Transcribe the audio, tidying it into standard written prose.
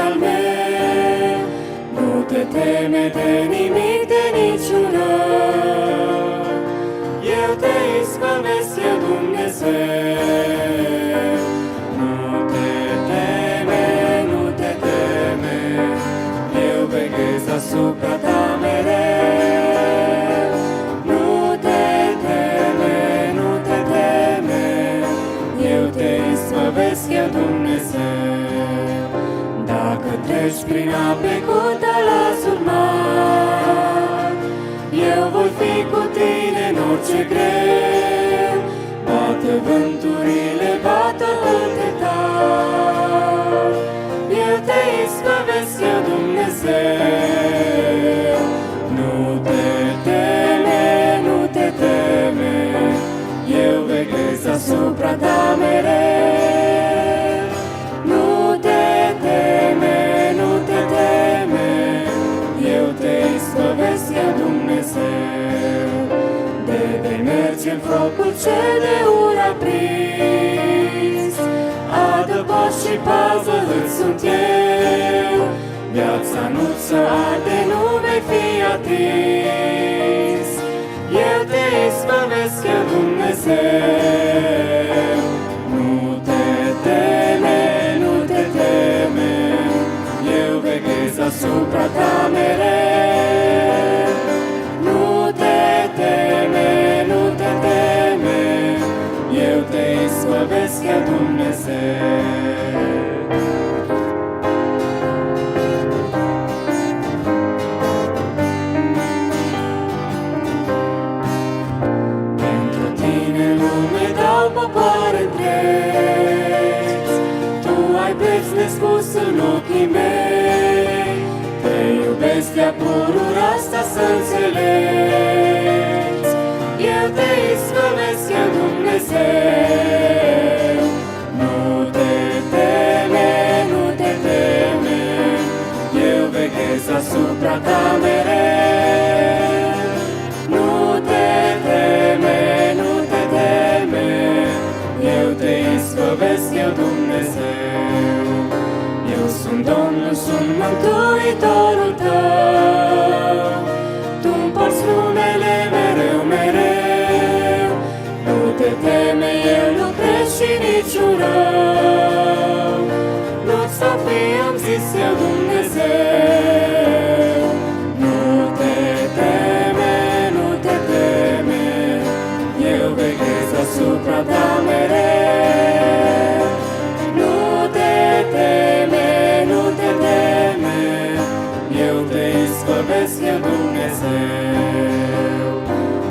al meu. Nu te teme de nimic, de niciun rău. Eu te izbăvesc, eu Dumnezeu. Nu te teme, nu te teme, eu veghez asupra ta mereu. Nu te teme, nu te teme, eu te izbăvesc, eu Dumnezeu. Dacă treci prin ape cu tălasul mare, eu voi fi cu tine în orice greu. Bată vânturile, bată câte tari, eu te izbăvesc, eu Dumnezeu. Nu te teme, nu te teme, eu veghez asupra ta mereu. Nu te teme, nu te teme, eu te izbăvesc, eu Dumnezeu. De vei merge în focul cel de ur aprins, adăpost și pază îți sunt eu. Viața nu-ți arde, nu vei fi atins, eu te izbăvesc, eu Dumnezeu. Nu te teme, nu te teme, eu veghez asupra ta mereu. Nu te teme, nu te teme, eu te izbăvesc, eu Dumnezeu. Pentru tine lume dau popoare întregi, tu ai preț nespus în ochii mei. Te iubesc de-a purura asta să înțelegi, eu te izbăvesc, eu Dumnezeu. Nu te teme, nu te teme, eu veghez asupra ta mereu. Nu te teme, nu te teme, eu te izbăvesc, eu Dumnezeu. Eu sunt Domnul, sunt Mântuitorul tău, tu-mi porți numele mereu, mereu. Nu te teme, eu lucrez și niciun rău, nu-ți stau fie, am zis, eu Dumnezeu. Nu te teme, nu te teme, eu veghez asupra ta